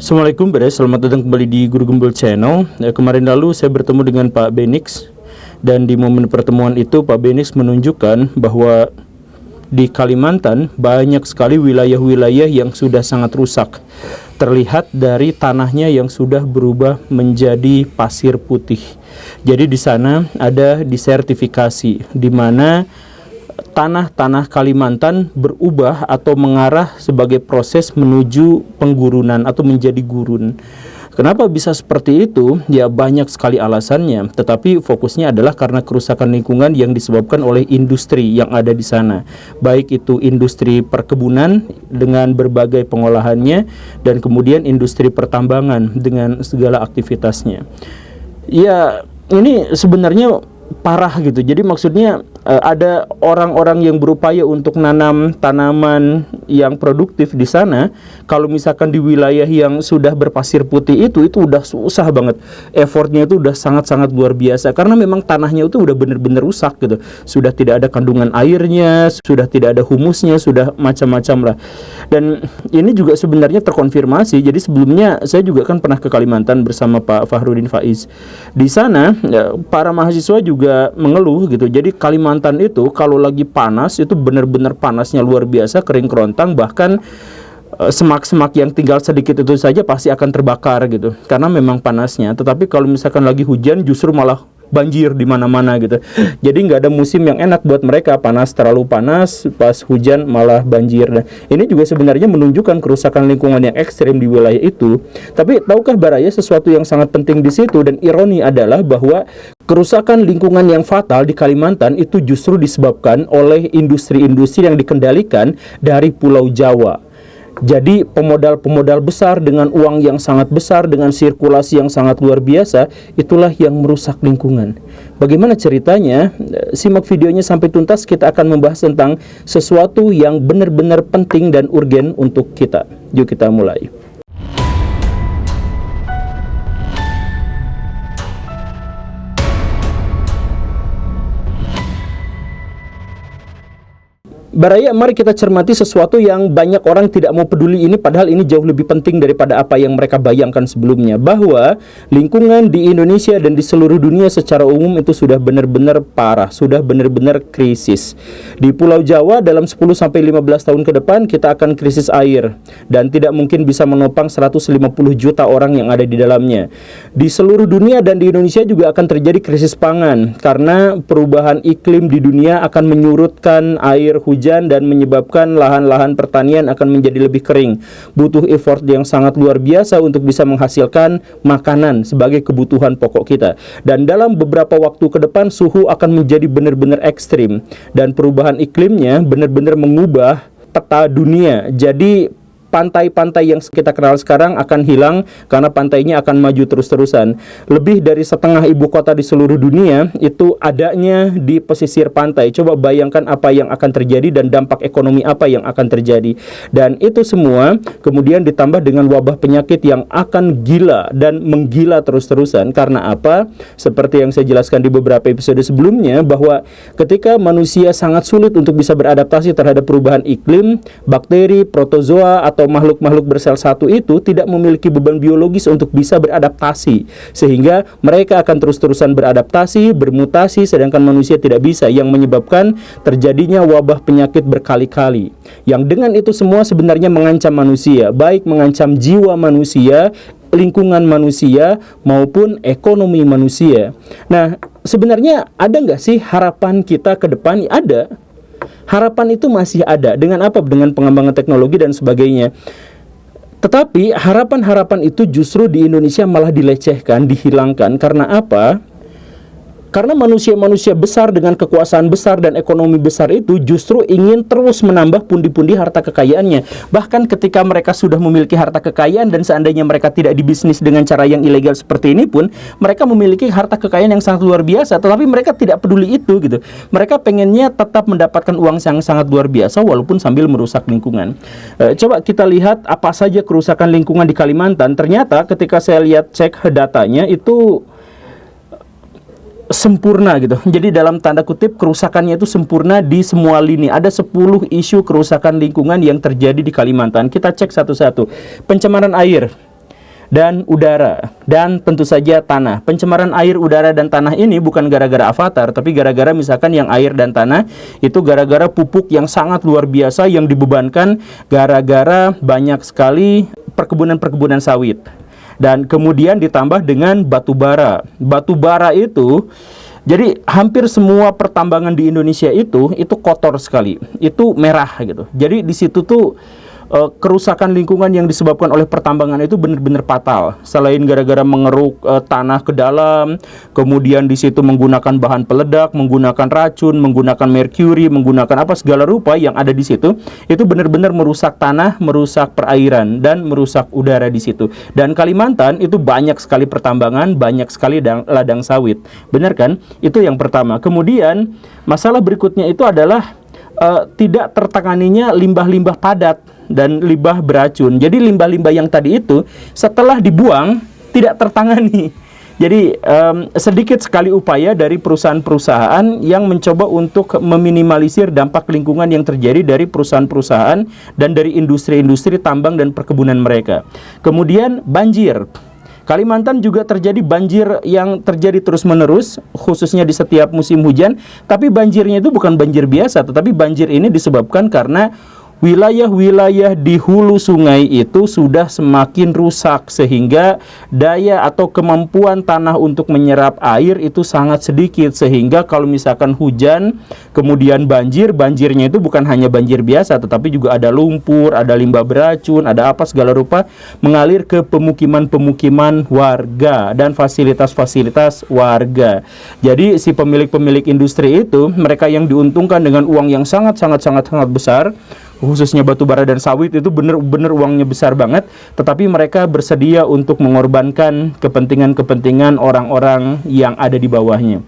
Assalamualaikum selamat datang kembali di Guru Gembel Channel. Kemarin lalu saya bertemu dengan Pak Benix, dan di momen pertemuan itu Pak Benix menunjukkan bahwa di Kalimantan banyak sekali wilayah-wilayah yang sudah sangat rusak. Terlihat dari tanahnya yang sudah berubah menjadi pasir putih. Jadi di sana ada disertifikasi, di mana tanah-tanah Kalimantan berubah atau mengarah sebagai proses menuju penggurunan atau menjadi gurun. Kenapa bisa seperti itu? Ya banyak sekali alasannya, tetapi fokusnya adalah karena kerusakan lingkungan yang disebabkan oleh industri yang ada di sana. Baik itu industri perkebunan dengan berbagai pengolahannya, dan kemudian industri pertambangan dengan segala aktivitasnya. Ya, ini sebenarnya parah gitu. Jadi maksudnya ada orang-orang yang berupaya untuk nanam tanaman yang produktif di sana. Kalau misalkan di wilayah yang sudah berpasir putih itu udah susah banget. Effortnya itu udah sangat-sangat luar biasa, karena memang tanahnya itu udah bener-bener rusak gitu. Sudah tidak ada kandungan airnya, sudah tidak ada humusnya, sudah macam-macam lah. Dan ini juga sebenarnya terkonfirmasi. Jadi sebelumnya saya juga kan pernah ke Kalimantan bersama Pak Fahrudin Faiz. Di sana ya, para mahasiswa juga mengeluh gitu. Jadi Kalimantan itu kalau lagi panas itu benar-benar panasnya luar biasa, kering kerontang, bahkan semak-semak yang tinggal sedikit itu saja pasti akan terbakar gitu karena memang panasnya. Tetapi kalau misalkan lagi hujan justru malah banjir di mana-mana gitu. Jadi nggak ada musim yang enak buat mereka. Panas, terlalu panas, pas hujan malah banjir. Nah, ini juga sebenarnya menunjukkan kerusakan lingkungan yang ekstrim di wilayah itu. Tapi tahukah Baraya sesuatu yang sangat penting di situ, dan ironi adalah bahwa kerusakan lingkungan yang fatal di Kalimantan itu justru disebabkan oleh industri-industri yang dikendalikan dari Pulau Jawa. Jadi pemodal-pemodal besar dengan uang yang sangat besar, dengan sirkulasi yang sangat luar biasa, itulah yang merusak lingkungan. Bagaimana ceritanya? Simak videonya sampai tuntas. Kita akan membahas tentang sesuatu yang benar-benar penting dan urgen untuk kita. Yuk kita mulai. Baraya, mari kita cermati sesuatu yang banyak orang tidak mau peduli ini, padahal ini jauh lebih penting daripada apa yang mereka bayangkan sebelumnya. Bahwa lingkungan di Indonesia dan di seluruh dunia secara umum itu sudah benar-benar parah, sudah benar-benar krisis. Di Pulau Jawa dalam 10-15 tahun ke depan kita akan krisis air, dan tidak mungkin bisa menopang 150 juta orang yang ada di dalamnya. Di seluruh dunia dan di Indonesia juga akan terjadi krisis pangan, karena perubahan iklim di dunia akan menyurutkan air hujan dan menyebabkan lahan-lahan pertanian akan menjadi lebih kering. Butuh effort yang sangat luar biasa untuk bisa menghasilkan makanan sebagai kebutuhan pokok kita. Dan dalam beberapa waktu ke depan suhu akan menjadi benar-benar ekstrim, dan perubahan iklimnya benar-benar mengubah peta dunia. Jadi pantai-pantai yang kita kenal sekarang akan hilang karena pantainya akan maju terus-terusan. Lebih dari setengah ibu kota di seluruh dunia itu adanya di pesisir pantai. Coba bayangkan apa yang akan terjadi dan dampak ekonomi apa yang akan terjadi. Dan itu semua kemudian ditambah dengan wabah penyakit yang akan gila dan menggila terus-terusan. Karena apa? Seperti yang saya jelaskan di beberapa episode sebelumnya, bahwa ketika manusia sangat sulit untuk bisa beradaptasi terhadap perubahan iklim, bakteri, protozoa, atau makhluk-makhluk bersel satu itu tidak memiliki beban biologis untuk bisa beradaptasi, sehingga mereka akan terus-terusan beradaptasi, bermutasi, sedangkan manusia tidak bisa, yang menyebabkan terjadinya wabah penyakit berkali-kali, yang dengan itu semua sebenarnya mengancam manusia, baik mengancam jiwa manusia, lingkungan manusia, maupun ekonomi manusia. Nah, sebenarnya ada nggak sih harapan kita ke depan? Ada. Harapan itu masih ada. Dengan apa? Dengan pengembangan teknologi dan sebagainya. Tetapi harapan-harapan itu justru di Indonesia malah dilecehkan, dihilangkan. Karena apa? Karena manusia-manusia besar dengan kekuasaan besar dan ekonomi besar itu justru ingin terus menambah pundi-pundi harta kekayaannya. Bahkan ketika mereka sudah memiliki harta kekayaan dan seandainya mereka tidak dibisnis dengan cara yang ilegal seperti ini pun, mereka memiliki harta kekayaan yang sangat luar biasa, tetapi mereka tidak peduli itu gitu. Mereka pengennya tetap mendapatkan uang yang sangat luar biasa walaupun sambil merusak lingkungan. Coba kita lihat apa saja kerusakan lingkungan di Kalimantan. Ternyata ketika saya lihat cek datanya itu sempurna gitu. Jadi dalam tanda kutip kerusakannya itu sempurna di semua lini. Ada 10 isu kerusakan lingkungan yang terjadi di Kalimantan. Kita cek satu-satu. Pencemaran air. dan udara, dan tentu saja tanah. Pencemaran air, udara, dan tanah ini bukan gara-gara Avatar, tapi gara-gara misalkan yang air dan tanah itu gara-gara pupuk yang sangat luar biasa yang dibebankan gara-gara banyak sekali perkebunan-perkebunan sawit. Dan kemudian ditambah dengan batu bara. Batu bara itu, jadi hampir semua pertambangan di Indonesia itu kotor sekali, itu merah gitu. Jadi di situ tuh kerusakan lingkungan yang disebabkan oleh pertambangan itu benar-benar fatal. Selain gara-gara mengeruk tanah ke dalam, kemudian di situ menggunakan bahan peledak, menggunakan racun, menggunakan merkuri, menggunakan apa segala rupa yang ada di situ, itu benar-benar merusak tanah, merusak perairan, dan merusak udara di situ. Dan Kalimantan itu banyak sekali pertambangan, banyak sekali ladang sawit. Benar kan? Itu yang pertama. Kemudian masalah berikutnya itu adalah tidak tertanganinya limbah-limbah padat dan limbah beracun. Jadi limbah-limbah yang tadi itu setelah dibuang tidak tertangani. Jadi sedikit sekali upaya dari perusahaan-perusahaan yang mencoba untuk meminimalisir dampak lingkungan yang terjadi dari perusahaan-perusahaan dan dari industri-industri tambang dan perkebunan mereka. Kemudian banjir. Kalimantan juga terjadi banjir yang terjadi terus-menerus, khususnya di setiap musim hujan. Tapi banjirnya itu bukan banjir biasa, tetapi banjir ini disebabkan karena wilayah-wilayah di hulu sungai itu sudah semakin rusak, sehingga daya atau kemampuan tanah untuk menyerap air itu sangat sedikit, sehingga kalau misalkan hujan kemudian banjirnya itu bukan hanya banjir biasa, tetapi juga ada lumpur, ada limbah beracun, ada apa segala rupa mengalir ke pemukiman-pemukiman warga dan fasilitas-fasilitas warga. Jadi si pemilik-pemilik industri itu, mereka yang diuntungkan dengan uang yang sangat besar, khususnya batu bara dan sawit, itu benar-benar uangnya besar banget, tetapi mereka bersedia untuk mengorbankan kepentingan-kepentingan orang-orang yang ada di bawahnya.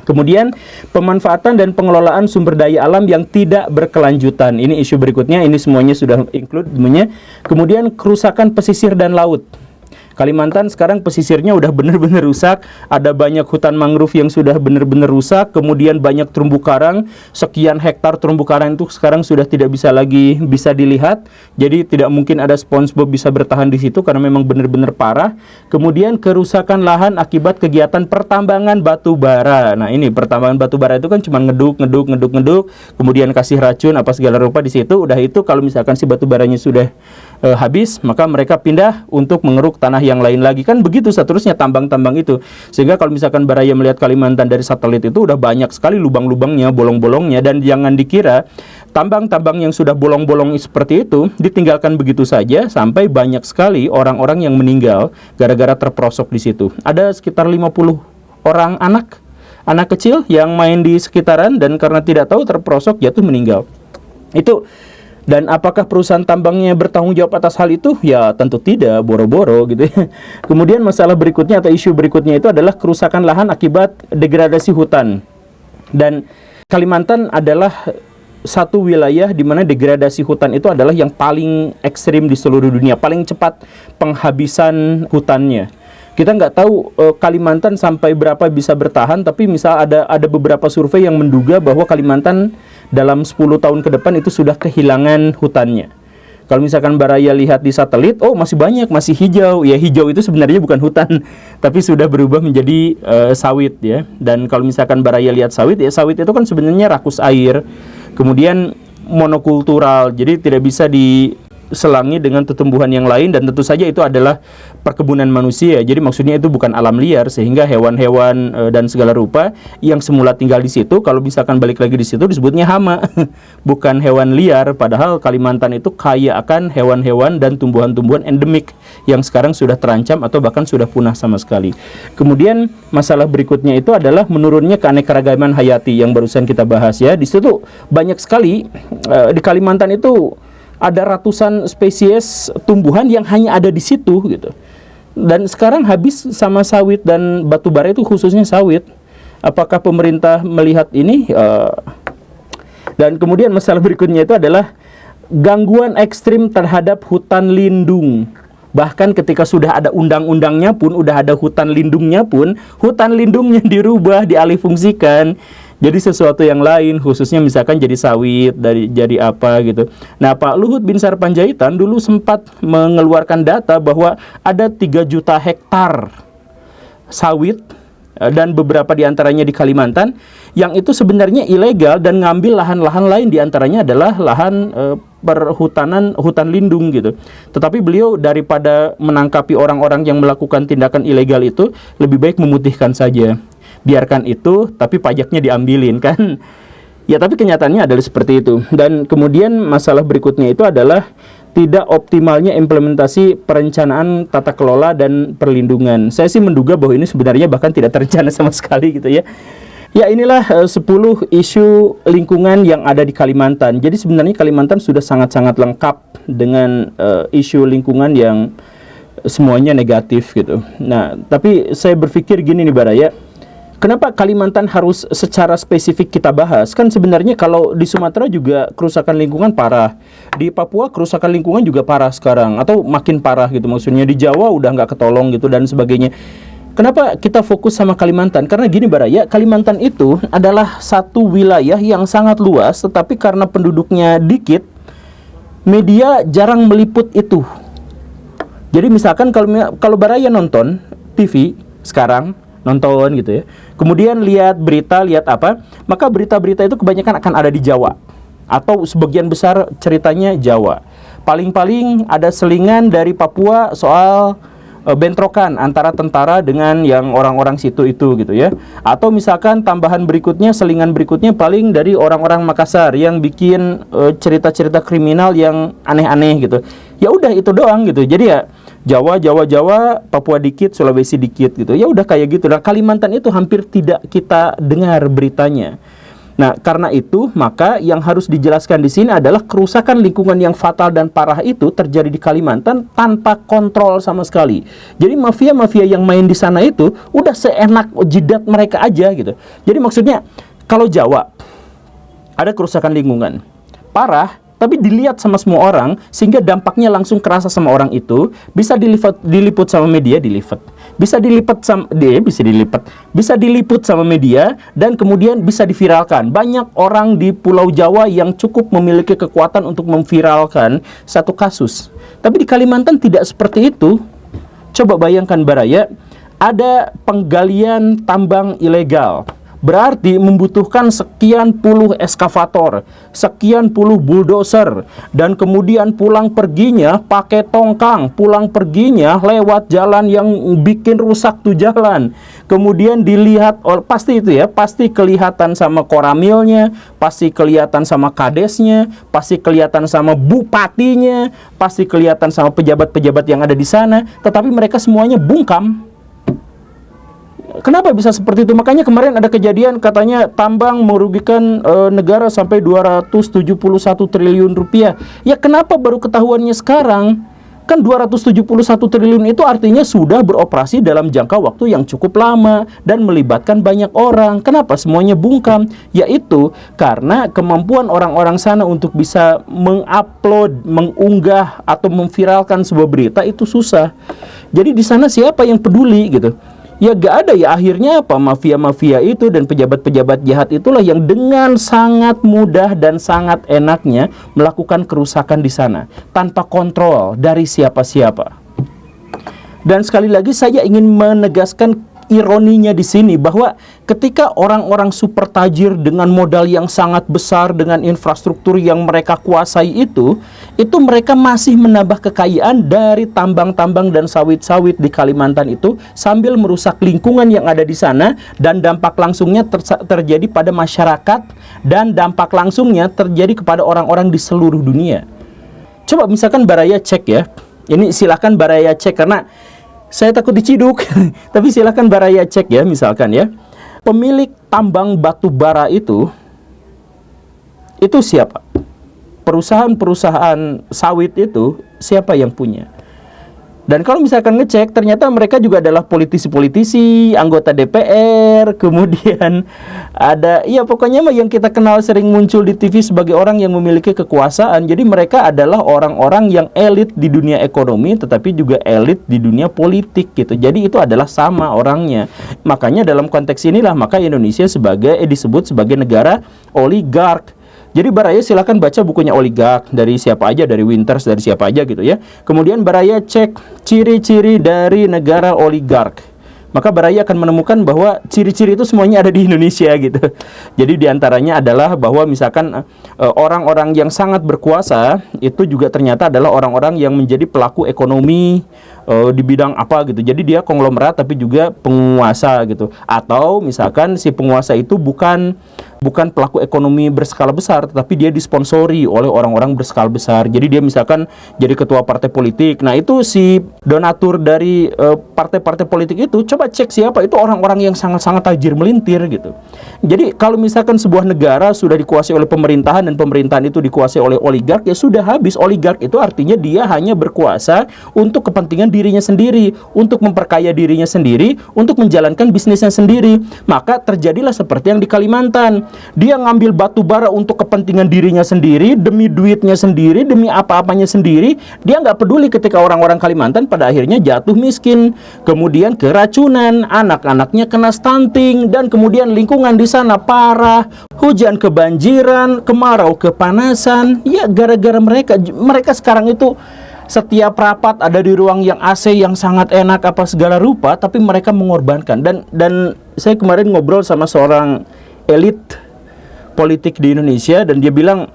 Kemudian pemanfaatan dan pengelolaan sumber daya alam yang tidak berkelanjutan. Ini isu berikutnya, ini semuanya sudah include semuanya. Kemudian kerusakan pesisir dan laut. Kalimantan sekarang pesisirnya udah benar-benar rusak, ada banyak hutan mangrove yang sudah benar-benar rusak, kemudian banyak terumbu karang, sekian hektar terumbu karang itu sekarang sudah tidak bisa lagi bisa dilihat, jadi tidak mungkin ada SpongeBob bisa bertahan di situ karena memang benar-benar parah. Kemudian kerusakan lahan akibat kegiatan pertambangan batu bara. Nah ini pertambangan batu bara itu kan cuma ngeduk, kemudian kasih racun apa segala rupa di situ. Udah itu kalau misalkan si batu baranya sudah habis, maka mereka pindah untuk mengeruk tanah yang lain lagi. Kan begitu seterusnya tambang-tambang itu. Sehingga kalau misalkan Baraya melihat Kalimantan dari satelit itu udah banyak sekali lubang-lubangnya, bolong-bolongnya, dan jangan dikira tambang-tambang yang sudah bolong-bolong seperti itu ditinggalkan begitu saja, sampai banyak sekali orang-orang yang meninggal gara-gara terperosok di situ. Ada sekitar 50 orang anak kecil yang main di sekitaran dan karena tidak tahu terperosok jatuh meninggal. Itu. Dan apakah perusahaan tambangnya bertanggung jawab atas hal itu? Ya tentu tidak, boro-boro gitu ya. Kemudian masalah berikutnya atau isu berikutnya itu adalah kerusakan lahan akibat degradasi hutan. Dan Kalimantan adalah satu wilayah di mana degradasi hutan itu adalah yang paling ekstrim di seluruh dunia, paling cepat penghabisan hutannya. Kita nggak tahu Kalimantan sampai berapa bisa bertahan, tapi misal ada beberapa survei yang menduga bahwa Kalimantan dalam 10 tahun ke depan itu sudah kehilangan hutannya. Kalau misalkan Baraya lihat di satelit, oh masih banyak, masih hijau. Ya hijau itu sebenarnya bukan hutan, tapi sudah berubah menjadi sawit ya. Dan kalau misalkan Baraya lihat sawit, ya sawit itu kan sebenarnya rakus air, kemudian monokultural, jadi tidak bisa diselangi dengan tumbuhan yang lain, dan tentu saja itu adalah perkebunan manusia. Jadi maksudnya itu bukan alam liar, sehingga hewan-hewan dan segala rupa yang semula tinggal di situ, kalau misalkan balik lagi di situ disebutnya hama, bukan hewan liar. Padahal Kalimantan itu kaya akan hewan-hewan dan tumbuhan-tumbuhan endemik yang sekarang sudah terancam atau bahkan sudah punah sama sekali. Kemudian masalah berikutnya itu adalah menurunnya keanekaragaman hayati yang barusan kita bahas ya. Di situ banyak sekali di Kalimantan itu ada ratusan spesies tumbuhan yang hanya ada di situ gitu. Dan sekarang habis sama sawit dan batu bara itu, khususnya sawit. Apakah pemerintah melihat ini? Dan kemudian masalah berikutnya itu adalah gangguan ekstrim terhadap hutan lindung. Bahkan ketika sudah ada undang-undangnya pun, udah ada hutan lindungnya pun, hutan lindungnya dirubah, dialihfungsikan. jadi sesuatu yang lain, khususnya misalkan jadi sawit, jadi apa gitu. Nah, Pak Luhut Binsar Panjaitan dulu sempat mengeluarkan data bahwa ada 3 juta hektar sawit dan beberapa diantaranya di Kalimantan yang itu sebenarnya ilegal dan ngambil lahan-lahan lain, diantaranya adalah lahan perhutanan, hutan lindung gitu. Tetapi beliau daripada menangkapi orang-orang yang melakukan tindakan ilegal itu, lebih baik memutihkan saja, biarkan itu, tapi pajaknya diambilin kan. Ya, tapi kenyataannya adalah seperti itu. Dan kemudian masalah berikutnya itu adalah tidak optimalnya implementasi perencanaan tata kelola dan perlindungan. Saya sih menduga bahwa ini sebenarnya bahkan tidak terencana sama sekali gitu ya. Ya, inilah 10 isu lingkungan yang ada di Kalimantan. Jadi sebenarnya Kalimantan sudah sangat-sangat lengkap dengan isu lingkungan yang semuanya negatif gitu. Nah, tapi saya berpikir gini nih Baraya, kenapa Kalimantan harus secara spesifik kita bahas? Kan sebenarnya kalau di Sumatera juga kerusakan lingkungan parah. Di Papua kerusakan lingkungan juga parah sekarang, atau makin parah gitu maksudnya. Di Jawa udah nggak ketolong gitu dan sebagainya. Kenapa kita fokus sama Kalimantan? Karena gini Baraya, Kalimantan itu adalah satu wilayah yang sangat luas, tetapi karena penduduknya dikit, media jarang meliput itu. Jadi misalkan kalau Baraya nonton TV sekarang, nonton gitu ya, kemudian lihat berita, lihat apa, maka berita-berita itu kebanyakan akan ada di Jawa, atau sebagian besar ceritanya Jawa. Paling-paling ada selingan dari Papua soal bentrokan antara tentara dengan yang orang-orang situ itu gitu ya. Atau misalkan tambahan berikutnya, selingan berikutnya paling dari orang-orang Makassar yang bikin cerita-cerita kriminal yang aneh-aneh gitu. Ya udah itu doang gitu. Jadi ya Jawa, Papua dikit, Sulawesi dikit gitu. Ya udah kayak gitu. Nah, Kalimantan itu hampir tidak kita dengar beritanya. Nah, karena itu maka yang harus dijelaskan di sini adalah kerusakan lingkungan yang fatal dan parah itu terjadi di Kalimantan tanpa kontrol sama sekali. Jadi mafia-mafia yang main di sana itu udah seenak jidat mereka aja gitu. Jadi maksudnya kalau Jawa ada kerusakan lingkungan parah, tapi dilihat sama semua orang sehingga dampaknya langsung kerasa sama orang itu, bisa diliput sama media, bisa diliput sama media, dan kemudian bisa diviralkan. Banyak orang di Pulau Jawa yang cukup memiliki kekuatan untuk memviralkan satu kasus. Tapi di Kalimantan tidak seperti itu. Coba bayangkan Baraya, ada penggalian tambang ilegal. Berarti membutuhkan sekian puluh eskavator, sekian puluh bulldozer, dan kemudian pulang perginya pakai tongkang, pulang perginya lewat jalan yang bikin rusak tuh jalan. Kemudian dilihat, pasti itu ya, pasti kelihatan sama koramilnya, pasti kelihatan sama kadesnya, pasti kelihatan sama bupatinya, pasti kelihatan sama pejabat-pejabat yang ada di sana, tetapi mereka semuanya bungkam. Kenapa bisa seperti itu? Makanya kemarin ada kejadian katanya tambang merugikan negara sampai 271 triliun rupiah. Ya kenapa baru ketahuannya sekarang? Kan 271 triliun itu artinya sudah beroperasi dalam jangka waktu yang cukup lama dan melibatkan banyak orang. Kenapa semuanya bungkam? Yaitu karena kemampuan orang-orang sana untuk bisa mengupload, mengunggah atau memviralkan sebuah berita itu susah. Jadi di sana siapa yang peduli gitu? Ya gak ada, ya akhirnya apa, mafia-mafia itu dan pejabat-pejabat jahat itulah yang dengan sangat mudah dan sangat enaknya melakukan kerusakan di sana tanpa kontrol dari siapa-siapa. Dan sekali lagi saya ingin menegaskan ironinya di sini bahwa ketika orang-orang super tajir dengan modal yang sangat besar, dengan infrastruktur yang mereka kuasai itu mereka masih menambah kekayaan dari tambang-tambang dan sawit-sawit di Kalimantan itu sambil merusak lingkungan yang ada di sana, dan dampak langsungnya terjadi pada masyarakat dan dampak langsungnya terjadi kepada orang-orang di seluruh dunia. Coba misalkan Baraya cek ya, ini silakan Baraya cek karena saya takut diciduk, tapi silakan Baraya cek ya, misalkan ya, pemilik tambang batu bara itu siapa? Perusahaan-perusahaan sawit itu siapa yang punya? Dan kalau misalkan ngecek, ternyata mereka juga adalah politisi-politisi, anggota DPR, kemudian ada, ya pokoknya mah yang kita kenal sering muncul di TV sebagai orang yang memiliki kekuasaan. Jadi mereka adalah orang-orang yang elit di dunia ekonomi, tetapi juga elit di dunia politik gitu. Jadi itu adalah sama orangnya. Makanya dalam konteks inilah, maka Indonesia disebut sebagai negara oligark. Jadi Baraya silakan baca bukunya Oligark dari siapa aja, dari Winters, dari siapa aja gitu ya. Kemudian Baraya cek ciri-ciri dari negara oligark. Maka Baraya akan menemukan bahwa ciri-ciri itu semuanya ada di Indonesia gitu. Jadi diantaranya adalah bahwa misalkan orang-orang yang sangat berkuasa itu juga ternyata adalah orang-orang yang menjadi pelaku ekonomi di bidang apa gitu. Jadi dia konglomerat tapi juga penguasa gitu. Atau misalkan si penguasa itu bukan pelaku ekonomi berskala besar, tetapi dia disponsori oleh orang-orang berskala besar. Jadi dia misalkan jadi ketua partai politik. Nah itu si donatur dari partai-partai politik itu, coba cek siapa itu orang-orang yang sangat-sangat tajir melintir gitu. Jadi kalau misalkan sebuah negara sudah dikuasai oleh pemerintahan dan pemerintahan itu dikuasai oleh oligark, ya sudah habis. Oligark itu artinya dia hanya berkuasa untuk kepentingan dirinya sendiri, untuk memperkaya dirinya sendiri, untuk menjalankan bisnisnya sendiri. Maka terjadilah seperti yang di Kalimantan. Dia ngambil batu bara untuk kepentingan dirinya sendiri, demi duitnya sendiri, demi apa-apanya sendiri. Dia nggak peduli ketika orang-orang Kalimantan pada akhirnya jatuh miskin, kemudian keracunan, anak-anaknya kena stunting, dan kemudian lingkungan di sana parah, hujan kebanjiran, kemarau kepanasan. Ya gara-gara mereka sekarang itu setiap rapat ada di ruang yang AC yang sangat enak apa segala rupa, tapi mereka mengorbankan. Dan saya kemarin ngobrol sama seorang elit politik di Indonesia, dan dia bilang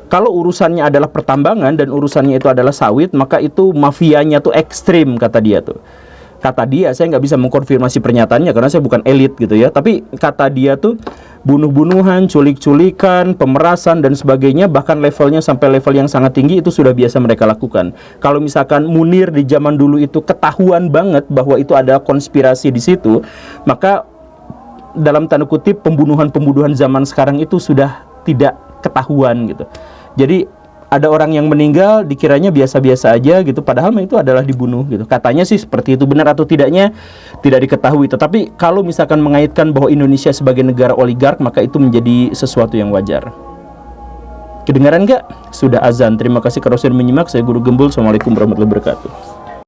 kalau urusannya adalah pertambangan dan urusannya itu adalah sawit, maka itu mafianya tuh ekstrim, kata dia tuh. Kata dia, saya nggak bisa mengkonfirmasi pernyataannya karena saya bukan elit gitu ya, tapi kata dia tuh bunuh-bunuhan, culik-culikan, pemerasan dan sebagainya, bahkan levelnya sampai level yang sangat tinggi itu sudah biasa mereka lakukan. Kalau misalkan Munir di zaman dulu itu ketahuan banget bahwa itu ada konspirasi di situ, maka dalam tanda kutip pembunuhan-pembunuhan zaman sekarang itu sudah tidak ketahuan gitu. Jadi ada orang yang meninggal dikiranya biasa-biasa aja gitu, padahal itu adalah dibunuh gitu. Katanya sih seperti itu, benar atau tidaknya tidak diketahui. Tetapi kalau misalkan mengaitkan bahwa Indonesia sebagai negara oligark, maka itu menjadi sesuatu yang wajar. Kedengaran nggak? Sudah azan. Terima kasih karena sudah menyimak. Saya Guru Gembul. Assalamualaikum warahmatullahi wabarakatuh.